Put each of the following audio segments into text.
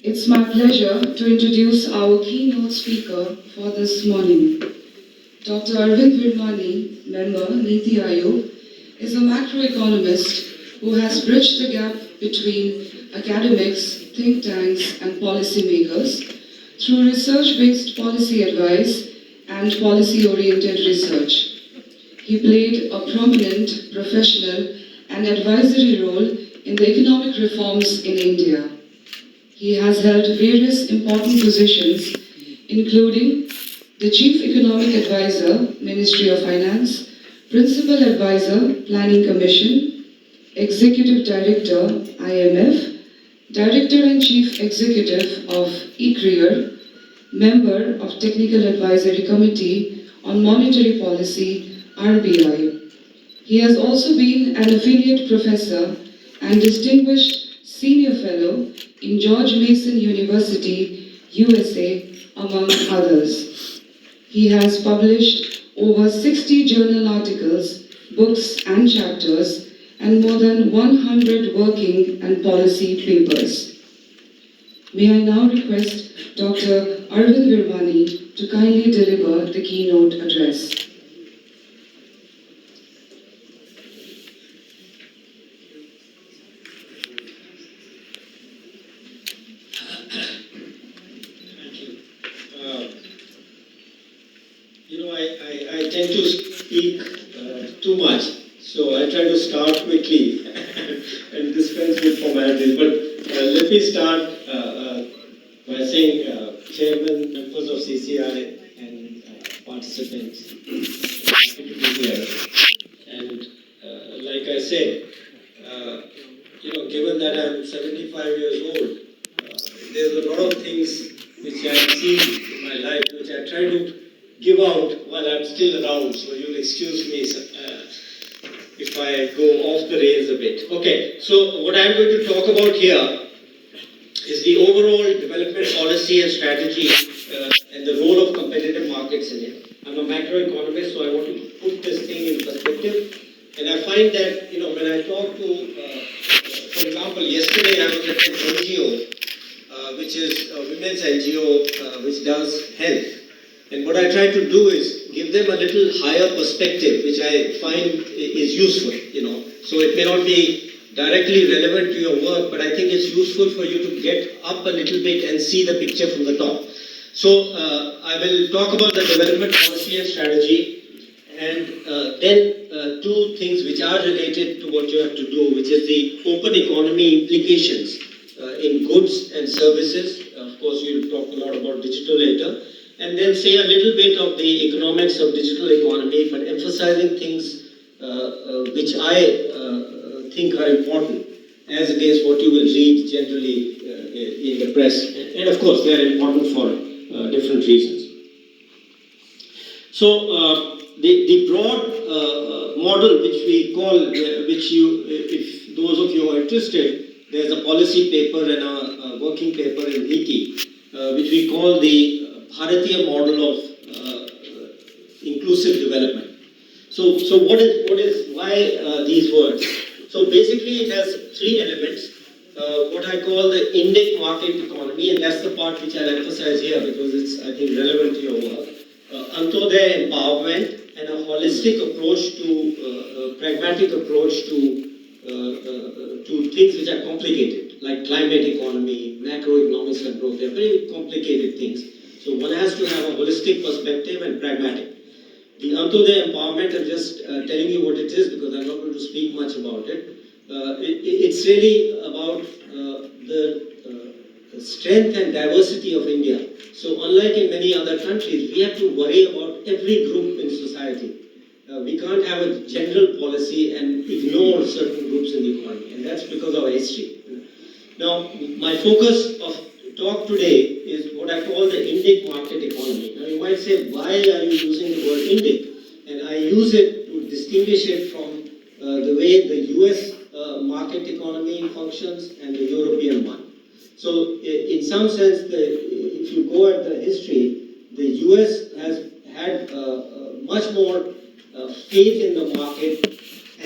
It's my pleasure to introduce our keynote speaker for this morning. Dr. Arvind Virmani, member NITI Aayog, is a macroeconomist who has bridged the gap between academics, think tanks, and policymakers through research-based policy advice and policy-oriented research. He played a prominent professional and advisory role in the economic reforms in India. He has held various important positions, including the Chief Economic Advisor, Ministry of Finance, Principal Advisor, Planning Commission, Executive Director, IMF, Director and Chief Executive of eCreer, Member of Technical Advisory Committee on Monetary Policy, RBI. He has also been an affiliate professor and distinguished senior fellow in George Mason University, USA, among others. He has published over 60 journal articles, books and chapters, and more than 100 working and policy papers. May I now request Dr. Arvind Virmani to kindly deliver the keynote address. I tend to speak too much, so I try to start quickly and dispense with formalities. But let me start by saying, Chairman, members of CCI, and participants, happy to be here. And like I said, given that I'm 75 years old, there's a lot of things which I've seen in my life, which I try to give out while I'm still around, so you'll excuse me if I go off the rails a bit. Okay, so what I'm going to talk about here is the overall development policy and strategy and the role of competitive markets in it. I'm a macroeconomist, so I want to put this thing in perspective. And I find that, when I talk to, for example, yesterday I was at an NGO, which is a women's NGO, which does health. And what I try to do is give them a little higher perspective, which I find is useful, So it may not be directly relevant to your work, but I think it's useful for you to get up a little bit and see the picture from the top. So I will talk about the development policy and strategy, and then two things which are related to what you have to do, which is the open economy implications in goods and services. Of course, we'll talk a lot about digital later. And then say a little bit of the economics of digital economy, but emphasizing things which I think are important, as against what you will read generally in the press. And of course, they are important for different reasons. So the broad model which we call, if those of you are interested, there's a policy paper and a working paper in NITI, which we call the Bharatiya model of inclusive development. So why these words? So basically it has three elements. What I call the index market economy, and that's the part which I'll emphasize here because it's, I think, relevant to your work. Antodaya empowerment and a holistic approach to, pragmatic approach to things which are complicated, like climate economy, macroeconomics and growth. They're very complicated things. So one has to have a holistic perspective and pragmatic. The Antodaya empowerment, I'm just telling you what it is because I'm not going to speak much about it. It's really about the strength and diversity of India. So unlike in many other countries, we have to worry about every group in society. We can't have a general policy and ignore certain groups in the economy, and that's because of our history. Now, my focus of talk today is what I call the index market economy. Now, you might say, why are you using the word index? And I use it to distinguish it from the way the US market economy functions and the European one. So, in some sense, if you go at the history, the US has had much more faith in the market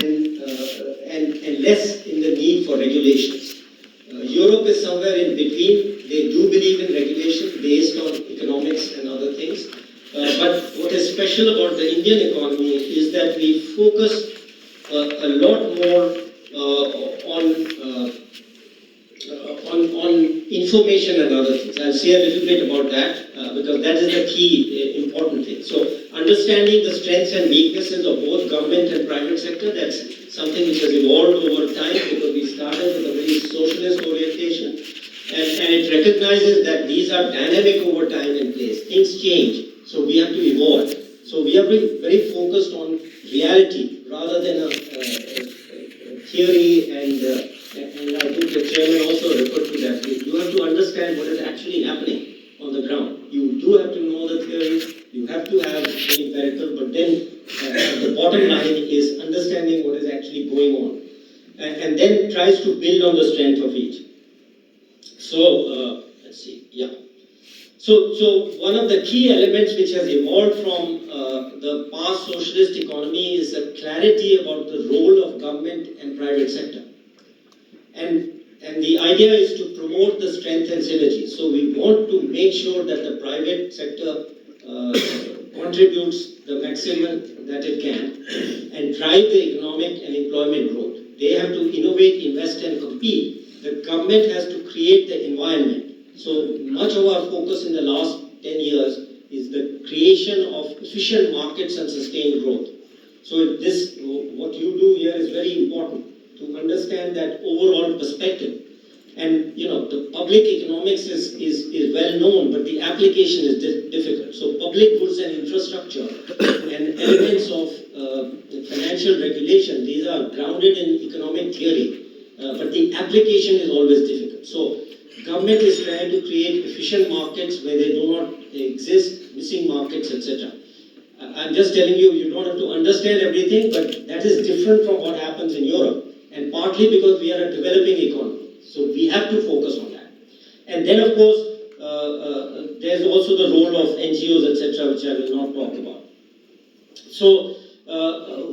and less in the need for regulations. Europe is somewhere in between. They do believe in regulation based on economics and other things. But what is special about the Indian economy is that we focus a lot more on information and other things. I'll say a little bit about that because that is the key important thing. So understanding the strengths and weaknesses of both government and private sector, that's something which has evolved over time because we started with a very socialist orientation and it recognizes that these are dynamic over time and place. Things change, so we have to evolve. So we are very focused on reality rather than a theory and I think the chairman also referred to that. You have to understand what is actually happening on the ground. You do have to know the theory, you have to have the empirical, but then the bottom line is understanding what is actually going on and then tries to build on the strength of each. So, let's see, yeah. So one of the key elements which has evolved from the past socialist economy is a clarity about the role of government and private sector. And the idea is to promote the strength and synergy. So we want to make sure that the private sector contributes the maximum that it can and drive the economic and employment growth. They have to innovate, invest and compete. The government has to create the environment. So much of our focus in the last 10 years is the creation of efficient markets and sustained growth. So this, what you do here is very important to understand that overall perspective. And the public economics is well known, but the application is difficult. So public goods and infrastructure and elements of financial regulation, these are grounded in economic theory, but the application is always difficult. So government is trying to create efficient markets where they do not exist, missing markets, etc. I'm just telling you, you don't have to understand everything, but that is different from what happens in Europe. And partly because we are a developing economy. So we have to focus on that. And then of course, there's also the role of NGOs, etc., which I will not talk about. So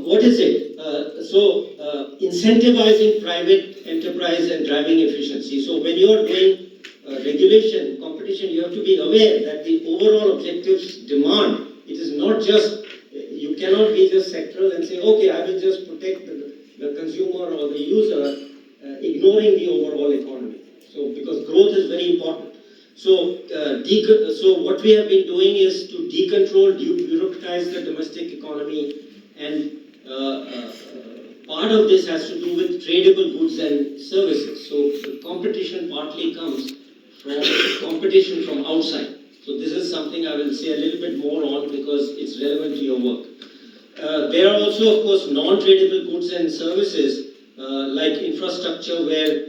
what is it? Incentivizing private enterprise and driving efficiency. So when you are doing regulation, competition, you have to be aware that the overall objectives demand, it is not just, you cannot be just sectoral and say, okay, I will just protect the consumer or the user, ignoring the overall economy. So, because growth is very important. So, so what we have been doing is to decontrol, bureaucratize the domestic economy, and part of this has to do with tradable goods and services. So, the competition partly comes from competition from outside. So, this is something I will say a little bit more on because it's relevant to your work. There are also, of course, non-tradable goods and services like infrastructure where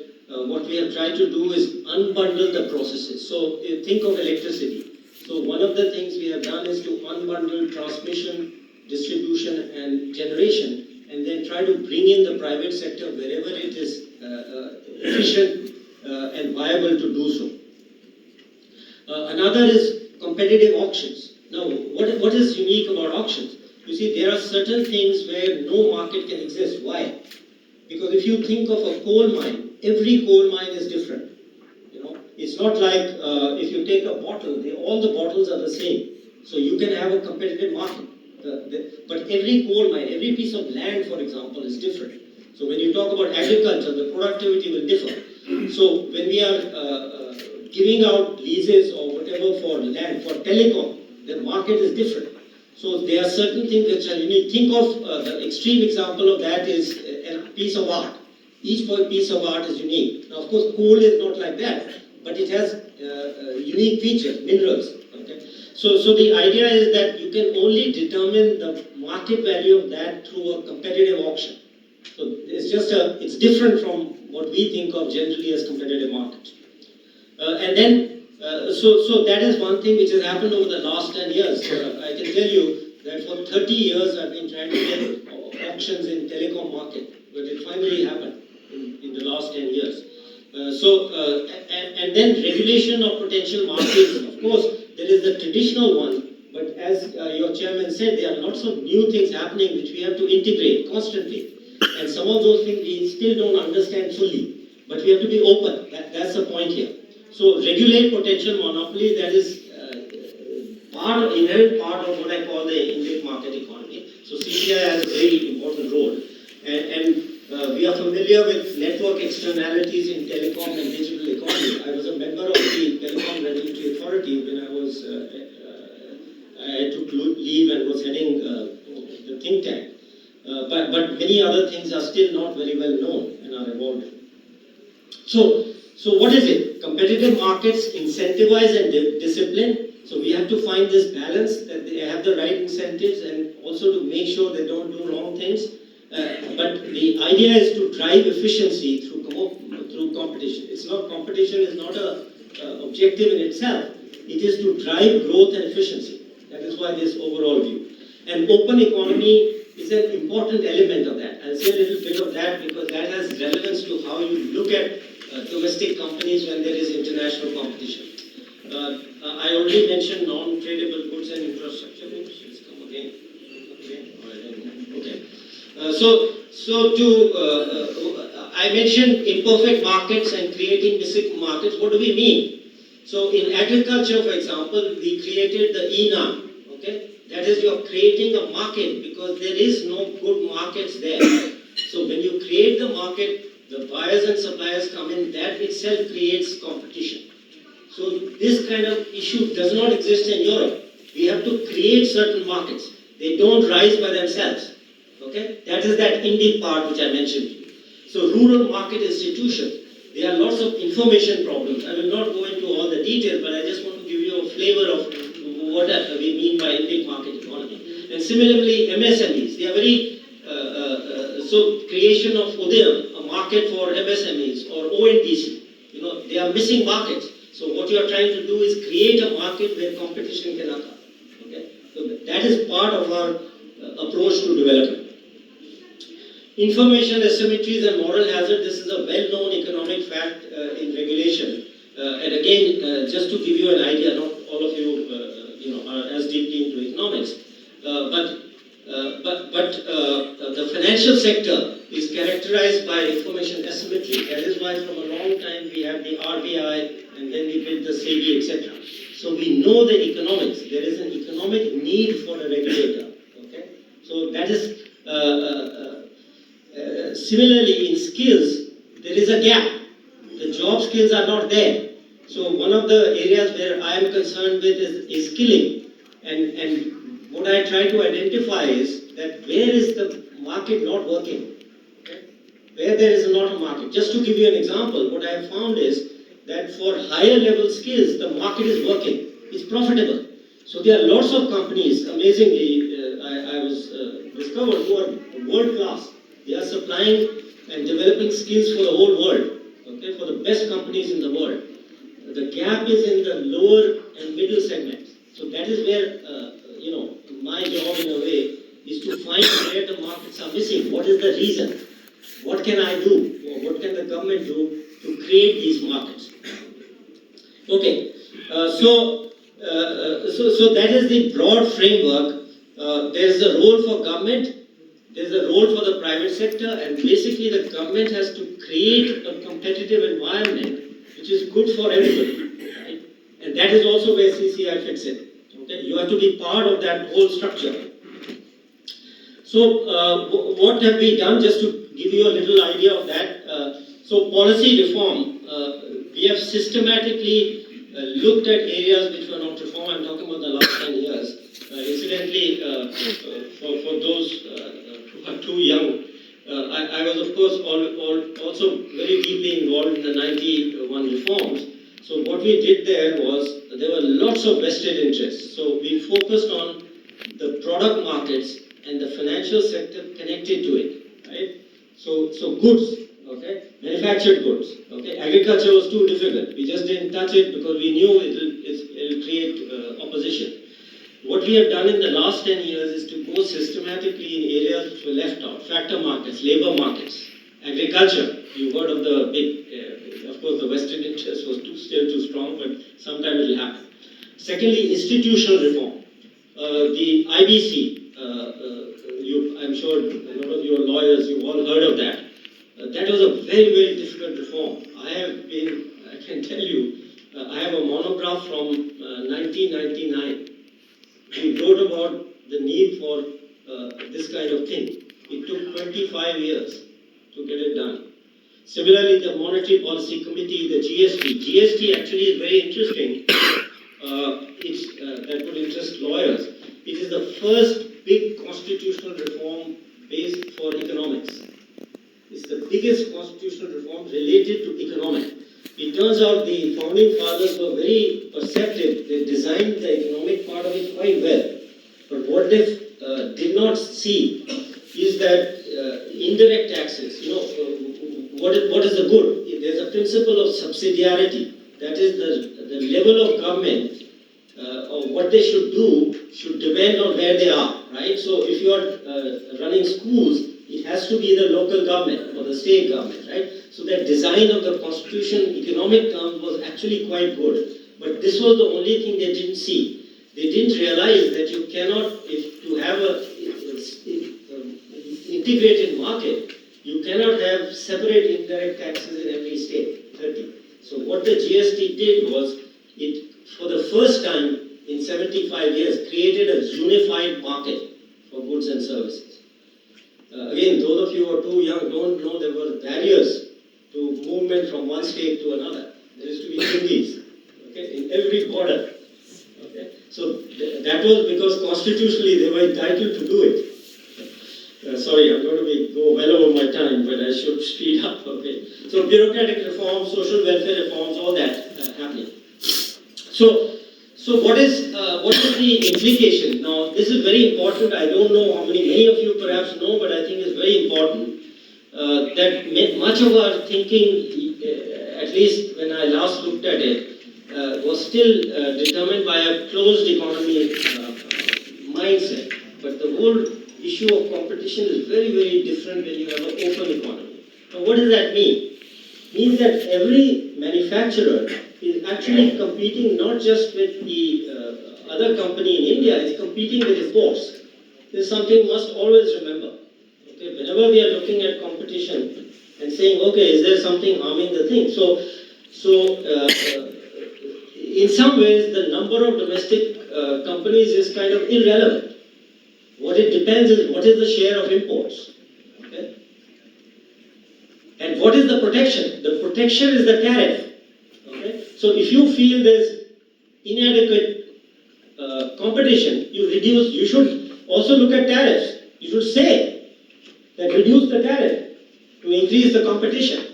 what we have tried to do is unbundle the processes. So think of electricity. So one of the things we have done is to unbundle transmission, distribution and generation and then try to bring in the private sector wherever it is efficient and viable to do so. Another is competitive auctions. Now, what is unique about auctions? You see, there are certain things where no market can exist. Why? Because if you think of a coal mine, every coal mine is different. It's not like if you take a bottle, all the bottles are the same. So you can have a competitive market. But every coal mine, every piece of land, for example, is different. So when you talk about agriculture, the productivity will differ. So when we are giving out leases or whatever for land, for telecom, the market is different. So there are certain things which are unique. Think of the extreme example of that is a piece of art. Each piece of art is unique. Now, of course, coal is not like that, but it has unique features, minerals. Okay? So the idea is that you can only determine the market value of that through a competitive auction. So it's different from what we think of generally as competitive markets. And then so that is one thing which has happened over the last 10 years. I can tell you that for 30 years I've been trying to get auctions in telecom market, but it finally happened in the last 10 years. And then regulation of potential markets, of course, there is the traditional one, but as your chairman said, there are lots of new things happening which we have to integrate constantly. And some of those things we still don't understand fully. But we have to be open. That's the point here. So regulate potential monopoly, that is inherent part of what I call the Indian market economy. So CCI has a very important role. And we are familiar with network externalities in telecom and digital economy. I was a member of the Telecom Regulatory Authority when I took leave and was heading the think tank. But many other things are still not very well known and are evolving. So what is it? Competitive markets incentivize and discipline. So we have to find this balance that they have the right incentives and also to make sure they don't do wrong things. But the idea is to drive efficiency through competition. Competition is not a objective in itself. It is to drive growth and efficiency. That is why this overall view. And open economy is an important element of that. I'll say a little bit of that because that has relevance to how you look at domestic companies when there is international competition. I already mentioned non-tradable goods and infrastructure. Let's come again. Okay. I mentioned imperfect markets and creating missing markets. What do we mean? So in agriculture, for example, we created the ENAM. Okay. That is, you are creating a market because there is no good markets there. So when you create the market, the buyers and suppliers come in, that itself creates competition. So this kind of issue does not exist in Europe. We have to create certain markets. They don't rise by themselves. Okay? That is that Indian part which I mentioned to you. So rural market institutions, there are lots of information problems. I will not go into all the details, but I just want to give you a flavor of what we mean by Indian market economy. And similarly, MSMEs, they are very, so creation of Udayam, a market for MSMEs or ONDC, they are missing markets. So what you are trying to do is create a market where competition can occur. Okay? So that is part of our approach to development. Information asymmetries and moral hazard, this is a well-known economic fact in regulation. And again, just to give you an idea, not all of you are as deeply into economics, but the financial sector is characterized by information asymmetry. That is why from a long time we have the RBI and then we built the SEBI, etc. So we know the economics. There is an economic need for a regulator. Okay? So that is similarly in skills, there is a gap. The job skills are not there. So one of the areas where I am concerned with is skilling. And what I try to identify is that where is the market not working? Okay? Where there is not a market. Just to give you an example, what I have found is that for higher level skills, the market is working. It's profitable. So there are lots of companies, amazingly, I was discovered, who are world class. They are supplying and developing skills for the whole world. Okay? For the best companies in the world. The gap is in the lower and middle segments. So that is where, my job in a way is to find where the markets are missing. What is the reason? What can I do? Or what can the government do to create these markets? Okay, so that is the broad framework. There is a role for government, there is a role for the private sector, and basically the government has to create a competitive environment which is good for everybody. Right? And that is also where CCI fits in. Okay? You have to be part of that whole structure. So what have we done, just to give you a little idea of that? So policy reform, we have systematically looked at areas which were not reformed. I'm talking about the last 10 years. Incidentally, for those who are too young, I was of course also very deeply involved in the 91 reforms. So what we did there was, there were lots of vested interests. So we focused on the product markets and the financial sector connected to it, right? So goods, okay, manufactured goods, okay. Agriculture was too difficult. We just didn't touch it because we knew it'll create opposition. What we have done in the last 10 years is to go systematically in areas which were left out: factor markets, labor markets, agriculture. You heard of the big, of course, the vested interest was still too strong, but sometime it will happen. Secondly, institutional reform. The IBC. I'm sure a lot of you are lawyers, you've all heard of that. That was a very, very difficult reform. I can tell you, I have a monograph from 1999. We wrote about the need for this kind of thing. It took 25 years to get it done. Similarly, the Monetary Policy Committee, the GST. GST actually is very interesting. That would interest lawyers. It is the first big constitutional reform based for economics. It's the biggest constitutional reform related to economics. It turns out the founding fathers were very perceptive. They designed the economic part of it quite well. But what they did not see is that indirect taxes, what is the good? There's a principle of subsidiarity. That is the level of government of what they should do should depend on where they are, right? So if you are running schools, it has to be the local government or the state government, right? So that design of the constitution in economic terms was actually quite good. But this was the only thing they didn't see. They didn't realize that you cannot, to have a integrated market, you cannot have separate indirect taxes in every state, 30. So what the GST did was, it, for the first time in 75 years, created a unified market for goods and services. Again, those of you who are too young don't know there were barriers to movement from one state to another. There used to be Hindis, okay, in every border. Okay? So that was because constitutionally they were entitled to do it. Sorry, I'm going to go well over my time, but I should speed up a bit. So bureaucratic reforms, social welfare reforms, all that happening. So what is the implication? Now, this is very important. I don't know how many of you perhaps know, but I think it's very important that much of our thinking, at least when I last looked at it, was still determined by a closed economy mindset. But the whole issue of competition is very, very different when you have an open economy. Now, what does that mean? It means that every manufacturer is actually competing not just with the other company in India, it's competing with its boss. This is something you must always remember. Okay? Whenever we are looking at competition and saying, okay, is there something harming the thing? So in some ways, the number of domestic companies is kind of irrelevant. What it depends is what is the share of imports. Okay? And what is the protection? The protection is the tariff. Okay? So if you feel there's inadequate competition, you should also look at tariffs. You should say that reduce the tariff to increase the competition.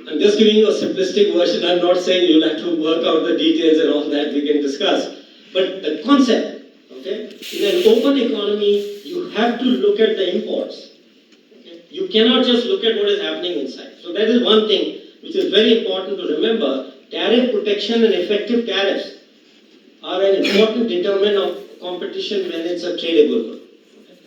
I'm just giving you a simplistic version. I'm not saying you'll have to work out the details and all that we can discuss. But the concept, okay? In an open economy, you have to look at the imports. Okay? You cannot just look at what is happening inside. So that is one thing which is very important to remember. Tariff protection and effective tariffs are an important determinant of competition when it's a tradable good. Okay?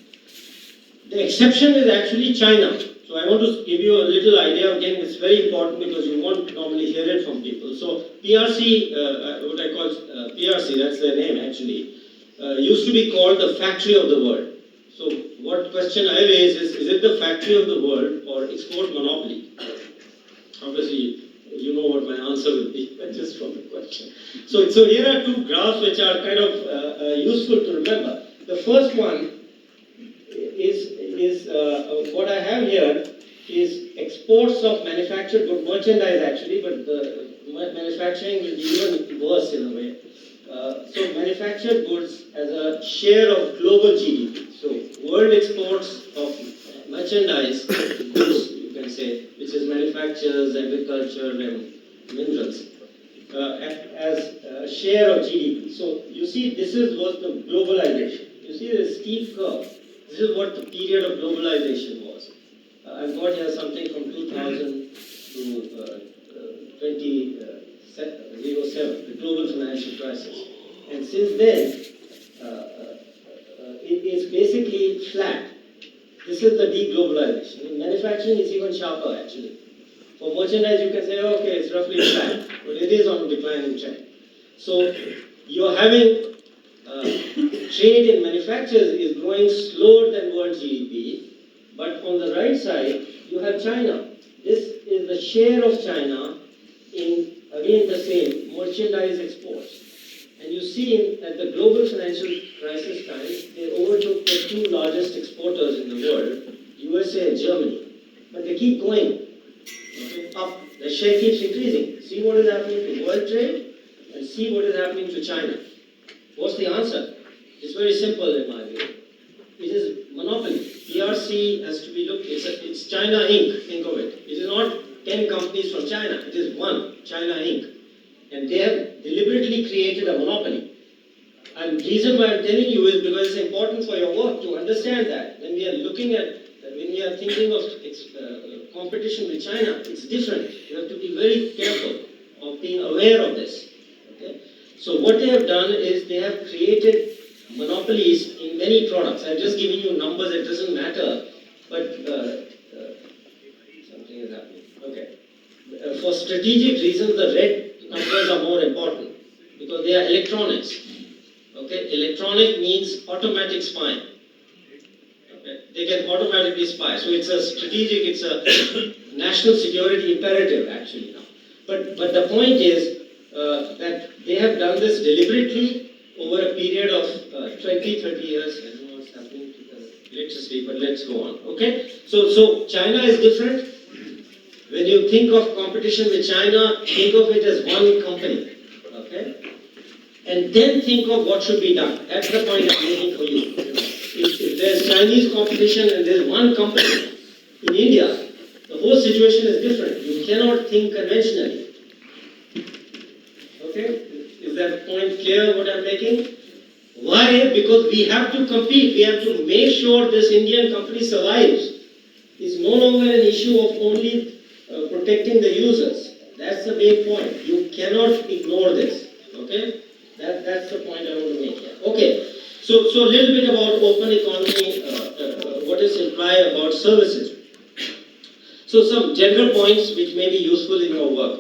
The exception is actually China. So I want to give you a little idea. Again, it's very important because you won't normally hear it from people. So PRC, what I call PRC, that's their name actually, used to be called the factory of the world. So what question I raise is it the factory of the world or export monopoly? Obviously, you know what my answer will be, just from the question. So here are two graphs which are kind of useful to remember. The first one is what I have here is exports of manufactured goods, merchandise actually, but the manufacturing will be even worse in a way. So manufactured goods as a share of global GDP. So world exports of merchandise, goods you can say, which is manufactures, agriculture and minerals, as a share of GDP. So you see this was the globalization. You see the steep curve. This is what the period of globalization was. I've got here something from 2000 to 2007, the global financial crisis. And since then, it is basically flat. This is the deglobalization. In manufacturing, it's even sharper actually. For merchandise, you can say, okay, it's roughly flat, but it is on a declining trend. So you're having trade in manufacturers is growing slower than world GDP, But on the right side, you have China. This is the share of China in, again, the same, merchandise exports. And you see at the global financial crisis times, they overtook the two largest exporters in the world, USA and Germany. But they keep going, okay, up. The share keeps increasing. See what is happening to world trade and see what is happening to China. What's the answer? It's very simple in my view. It is monopoly. PRC has to be looked, it's China Inc., think of it. It is not 10 companies from China, it is one, China Inc. And they have deliberately created a monopoly. And the reason why I'm telling you is because it's important for your work to understand that. When we are looking at, when we are thinking of competition with China, it's different. You have to be very careful of being aware of this. Okay? So what they have done is they have created monopolies in many products. I'm just giving you numbers, it doesn't matter. But something is happening. Okay. For strategic reasons, the red numbers are more important because they are electronics. Okay, electronic means automatic spying. Okay, they can automatically spy. So it's a strategic, it's a national security imperative actually now. But the point is that they have done this deliberately over a period of 20, 30 years. I don't know what's happening to the electricity, but let's go on. Okay, so China is different. When you think of competition with China, think of it as one company, okay? And then think of what should be done. That's the point I'm making for you. If there's Chinese competition and there's one company in India, the whole situation is different. You cannot think conventionally. Okay? Is that point clear what I'm making? Why? Because we have to compete. We have to make sure this Indian company survives. It's no longer an issue of only protecting the users. That's the main point. You cannot ignore this. Okay? That's the point I want to make here. Okay. So a little bit about open economy, what is implied about services. So some general points which may be useful in your work.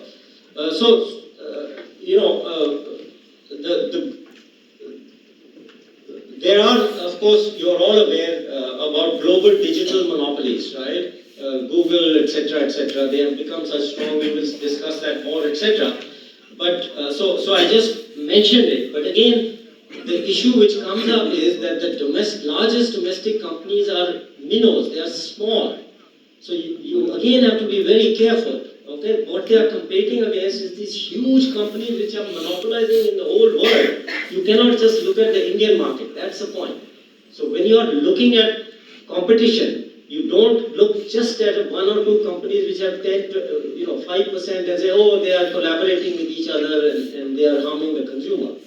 There are, of course, you're all aware about global digital monopolies, right? Google, etc., etc. They have become such strong. We will discuss that more, etc. But so I just mentioned it. But again, the issue which comes up is that the largest domestic companies are minnows. They are small. So you again have to be very careful. Okay, what they are competing against is these huge companies which are monopolizing in the whole world. You cannot just look at the Indian market. That's the point. So when you are looking at competition, you don't look just at one or two companies which have 10, 5% and say, oh, they are collaborating with each other and they are harming the consumer.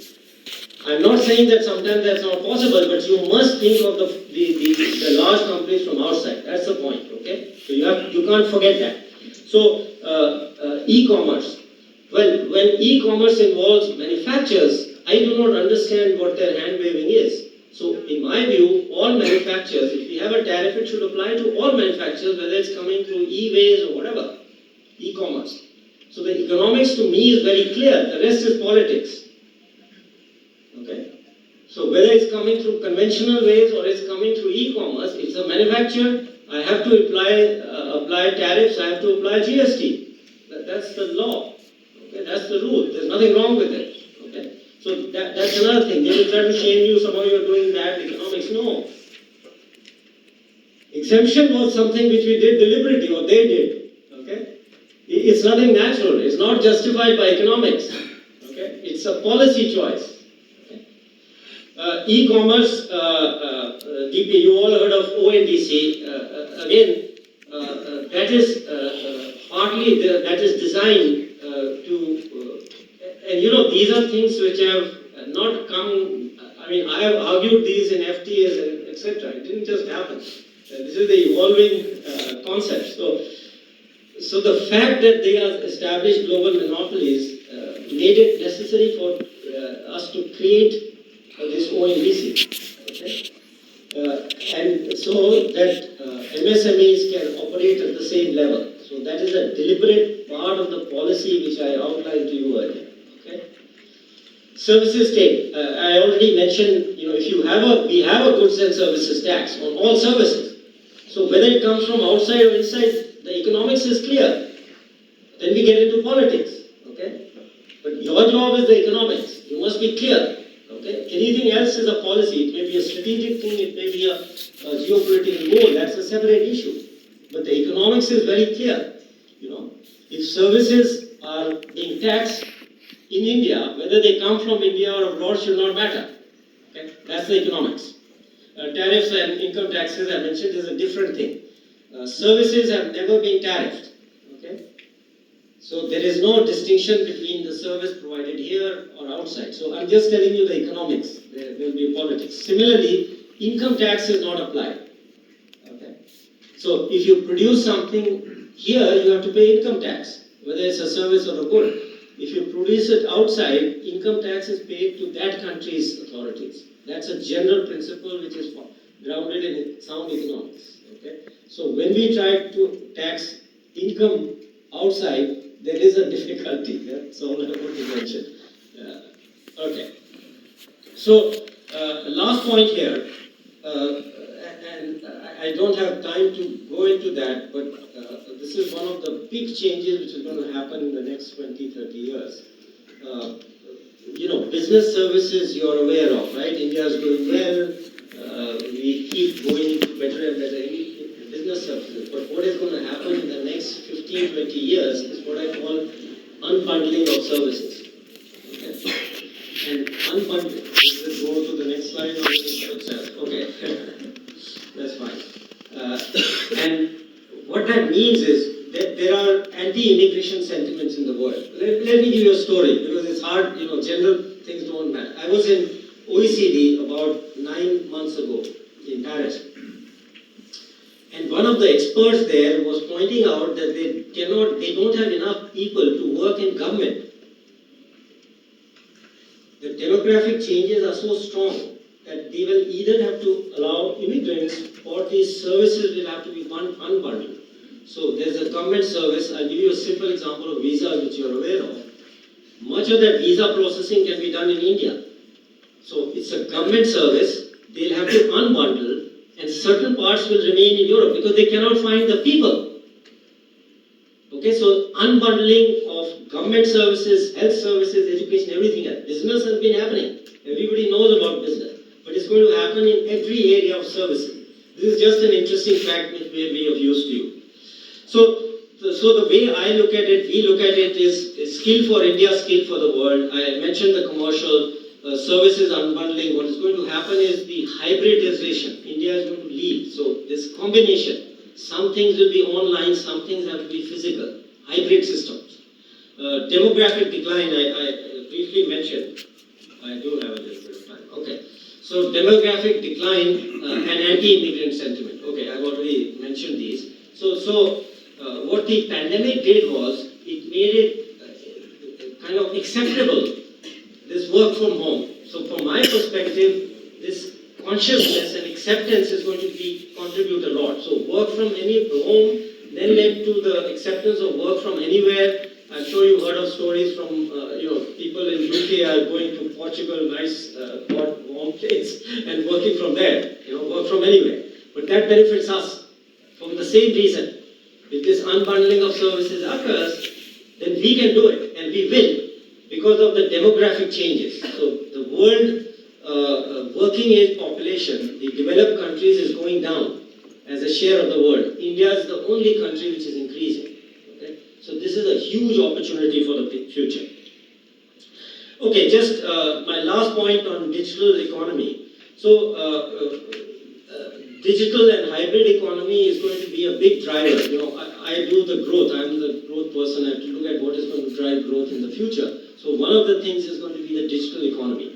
I'm not saying that sometimes that's not possible, but you must think of the large companies from outside. That's the point, okay? So you can't forget that. So e-commerce. Well, when e-commerce involves manufacturers, I do not understand what their hand waving is. So in my view, all manufacturers, if we have a tariff, it should apply to all manufacturers, whether it's coming through e-ways or whatever, e-commerce. So the economics to me is very clear. The rest is politics. Okay? So whether it's coming through conventional ways or it's coming through e-commerce, it's a manufacturer. I have to apply tariffs, I have to apply GST. That's the law. Okay? That's the rule. There's nothing wrong with it. Okay? So that's another thing. They will try to shame you, somehow you're doing bad economics. No. Exemption was something which we did deliberately, or they did. Okay? It's nothing natural. It's not justified by economics. Okay? It's a policy choice. E-commerce, DP, you all heard of ONDC. Again, that is partly that is designed to, and these are things which have not come. I mean, I have argued these in FTAs and etc. It didn't just happen. This is the evolving concept. So the fact that they have established global monopolies made it necessary for us to create this ONDC, okay? And so that MSMEs can operate at the same level. So that is a deliberate part of the policy which I outlined to you earlier. Okay? Services state. I already mentioned, if we have a goods and services tax on all services. So whether it comes from outside or inside, the economics is clear. Then we get into politics, okay? But your job is the economics. You must be clear, okay? Anything else is a policy. It may be a strategic thing, it may be a geopolitical goal. That's a separate issue. But the economics is very clear, you know. If services are being taxed in India, whether they come from India or abroad should not matter, okay? That's the economics. Tariffs and income taxes I mentioned is a different thing. Services have never been tariffed, okay? So there is no distinction between the service provided here or outside. So I'm just telling you the economics. There will be politics. Similarly, income tax is not applied. Okay. So if you produce something here, you have to pay income tax, whether it's a service or a good. If you produce it outside, income tax is paid to that country's authorities. That's a general principle which is grounded in sound economics. Okay. So when we try to tax income outside, there is a difficulty. That's all I want to mention. Okay. So, last point here, and I don't have time to go into that, but this is one of the big changes which is going to happen in the next 20, 30 years. You know, business services you're aware of, right? India is doing well. We keep going better and better in business services. But what is going to happen in the next 15, 20 years is what I call unbundling of services. Okay? And unbundling, let's go to the next slide or itself. Okay, that's fine. And what that means is that there are anti-immigration sentiments in the world. Let me give you a story because it's hard, you know, general things don't matter. I was in OECD about 9 months ago in Paris. And one of the experts there was pointing out that they don't have enough people to work in government. The demographic changes are so strong that they will either have to allow immigrants or these services will have to be unbundled. So there's a government service. I'll give you a simple example of visas which you're aware of. Much of that visa processing can be done in India. So it's a government service. They'll have to unbundle and certain parts will remain in Europe because they cannot find the people. Okay, so unbundling of government services, health services, education, everything else. Business has been happening. Everybody knows about business. But it's going to happen in every area of services. This is just an interesting fact which may be of use to you. So the way I look at it, we look at it is skill for India, skill for the world. I mentioned the commercial services unbundling. What is going to happen is the hybridization. India is going to lead. So this combination. Some things will be online, some things have to be physical. Hybrid systems. Demographic decline, I briefly mentioned. I do have a little bit of time. Okay. So demographic decline and anti-immigrant sentiment. Okay, I've already mentioned these. So what the pandemic did was, it made it kind of acceptable, this work from home. So from my perspective, this consciousness and acceptance is going to contribute a lot. So work from any home then led to the acceptance of work from anywhere. I'm sure you've heard of stories from people in UK are going to Portugal, nice warm place, and working from there. Work from anywhere. But that benefits us from the same reason. If this unbundling of services occurs, then we can do it, and we will, because of the demographic changes. So the world working age population, the developed countries, is going down as a share of the world. India is the only country which is increasing. Okay? So this is a huge opportunity for the future. Okay, just my last point on digital economy. So digital and hybrid economy is going to be a big driver. I do the growth. I'm the growth person. I have to look at what is going to drive growth in the future. So one of the things is going to be the digital economy.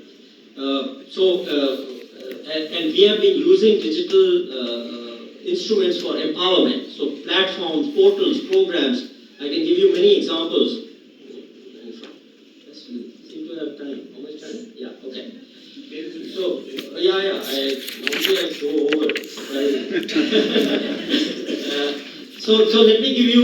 And we have been using digital instruments for empowerment. So platforms, portals, programs. I can give you many examples. Seem to have time. How much time? Yeah. Okay. So I go over. So let me give you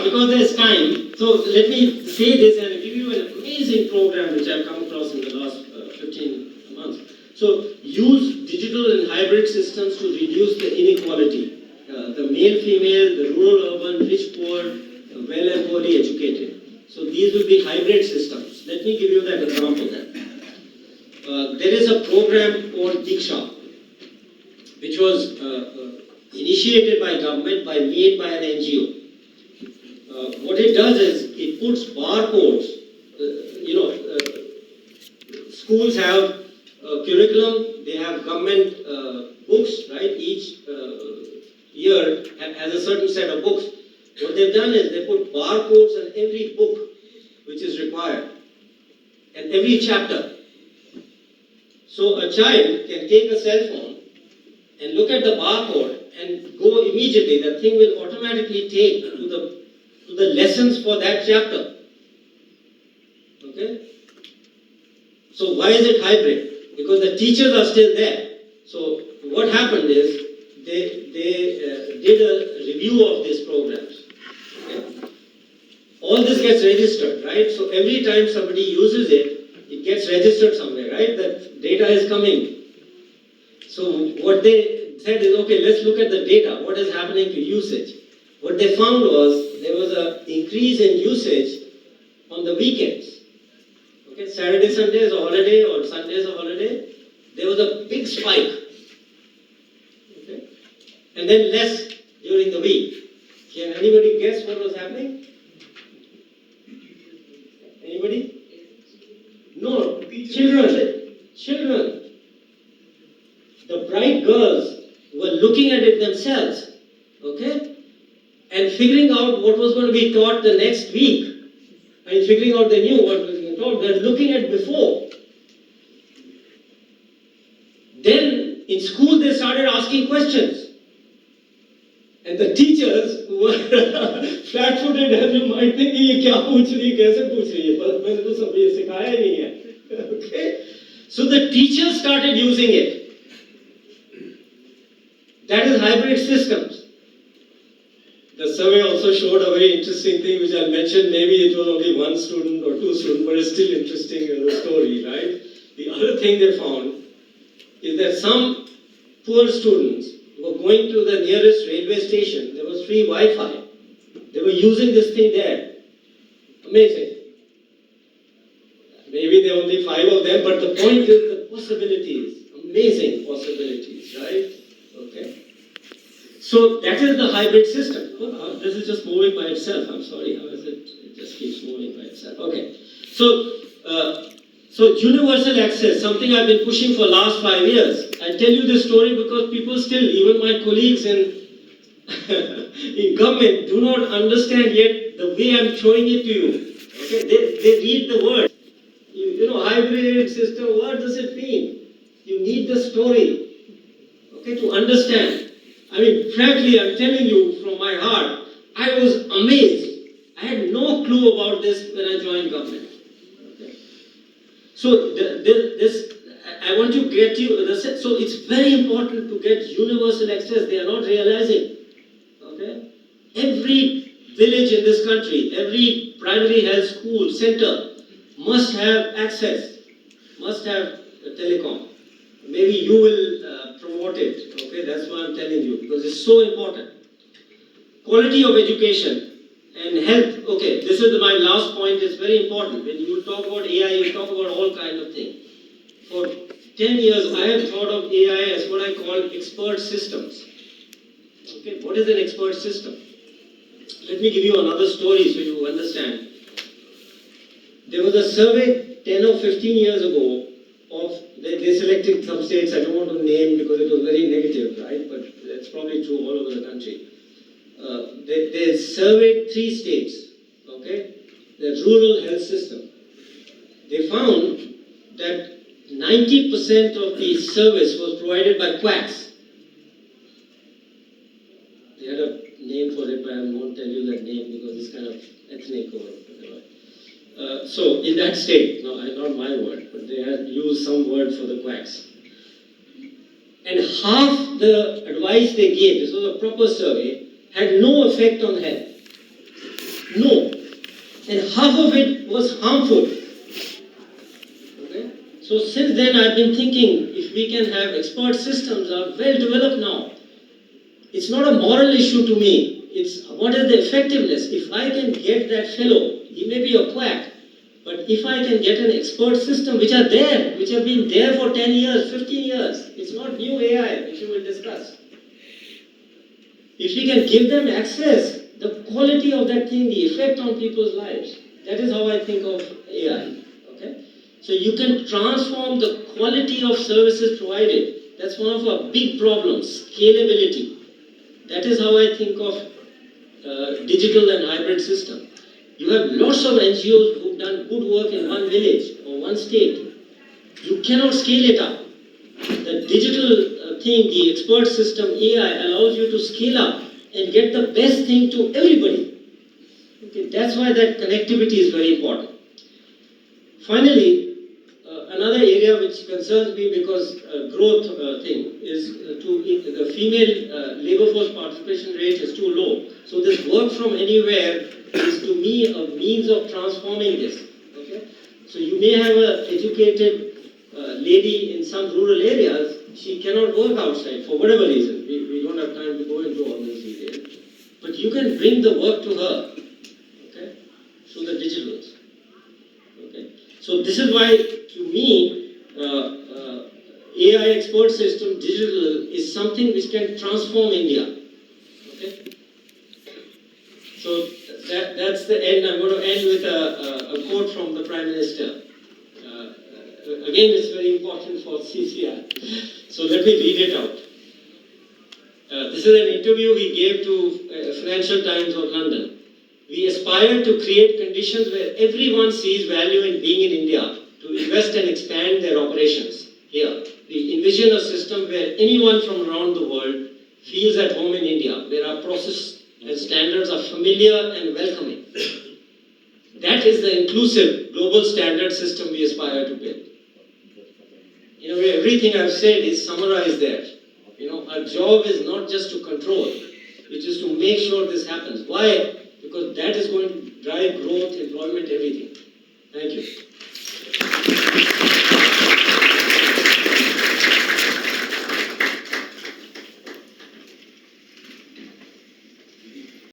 because there's time. So let me say this and give you an amazing program which I've come across in the last 15 months. So use digital and hybrid systems to reduce the inequality the male, female, the rural, urban, rich, poor, well and poorly educated. So these will be hybrid systems. Let me give you that example then. There is a program called Diksha, which was initiated by government, made by an NGO. What it does is, it puts barcodes, schools have curriculum, they have government books, right? Each year has a certain set of books. What they've done is they put barcodes on every book which is required and every chapter. So a child can take a cell phone and look at the barcode and go immediately. The thing will automatically take to the lessons for that chapter. Okay? So why is it hybrid? Because the teachers are still there. So what happened is they did a review of these programs. Okay? All this gets registered, right? So every time somebody uses it, it gets registered somewhere, right? That data is coming. So what they said is, okay, let's look at the data. What is happening to usage? What they found was there was an increase in usage on the weekends. Okay, Saturday, Sunday is a holiday, or Sunday is a holiday. There was a big spike. Okay, and then less during the week. Can anybody guess what was happening? Anybody? No, children. The bright girls were looking at it themselves, okay, and figuring out what was going to be taught the next week. And figuring out they knew what was being taught. They're looking at before. Then in school they started asking questions. And the teachers who were flat-footed, as you might think, ये क्या पूछ रही है, कैसे पूछ रही है, पर मैंने तो सब ये सिखाया ही नहीं है. Okay? So the teachers started using it. That is hybrid systems. The survey also showed a very interesting thing which I mentioned. Maybe it was only one student or two students, but it's still interesting in the story, right? The other thing they found is that some poor students were going to the nearest railway station. There was free Wi-Fi. They were using this thing there. Amazing. Maybe there are only 5 of them, but the point is the possibilities. Amazing possibilities, right? Okay. So that is the hybrid system. Oh, this is just moving by itself. I'm sorry, how is it? It just keeps moving by itself. Okay. So universal access, something I've been pushing for last 5 years. I'll tell you this story because people still, even my colleagues in in government, do not understand yet the way I'm showing it to you. Okay, they read the word. You know, hybrid system, what does it mean? You need the story, okay, to understand. I mean, frankly, I'm telling you from my heart, I was amazed. I had no clue about this when I joined government. Okay. So I want to get you, so it's very important to get universal access. They are not realizing. Okay. Every village in this country, every primary health school center must have access, must have a telecom. Maybe you will promote it, okay? That's why I'm telling you, because it's so important. Quality of education and health, okay, this is my last point, it's very important. When you talk about AI, you talk about all kinds of things. For 10 years, I have thought of AI as what I call expert systems. Okay, what is an expert system? Let me give you another story so you understand. There was a survey 10 or 15 years ago of, they selected some states, I don't want to name because it was very negative, right? But it's probably true all over the country. They surveyed 3 states, okay? The rural health system. They found that 90% of the service was provided by quacks. They had a name for it, but I won't tell you that name because it's kind of ethnic or whatever. So in that state, no, not my word, but they had used some word for the quacks. And half the advice they gave, this was a proper survey, had no effect on health. No. And half of it was harmful. Okay? So since then I've been thinking, if we can have expert systems are well developed now. It's not a moral issue to me. It's what is the effectiveness. If I can get that fellow, he may be a quack, but if I can get an expert system which are there, which have been there for 10 years, 15 years, it's not new AI, which we will discuss. If we can give them access, the quality of that thing, the effect on people's lives, that is how I think of AI. Okay? So you can transform the quality of services provided. That's one of our big problems, scalability. That is how I think of digital and hybrid system. You have lots of NGOs who've done good work in one village or one state. You cannot scale it up. The digital thing, the expert system, AI, allows you to scale up and get the best thing to everybody. Okay, that's why that connectivity is very important. Finally, another area which concerns me because growth thing is the female labor force participation rate is too low. So this work from anywhere is to me a means of transforming this. Okay? So you may have an educated lady in some rural areas, she cannot work outside for whatever reason. We don't have time to go into all those details. But you can bring the work to her, okay, through the digitals. Okay? So this is why, to me, AI expert system, digital, is something which can transform India. Okay? So that's the end. I'm going to end with a quote from the Prime Minister. Again, it's very important for CCR. So let me read it out. This is an interview he gave to Financial Times of London. We aspire to create conditions where everyone sees value in being in India, to invest and expand their operations here. We envision a system where anyone from around the world feels at home in India, where our process and standards are familiar and welcoming. That is the inclusive global standard system we aspire to build. In a way, everything I've said is summarized there. Our job is not just to control, it is to make sure this happens. Why? Because that is going to drive growth, employment, everything. Thank you.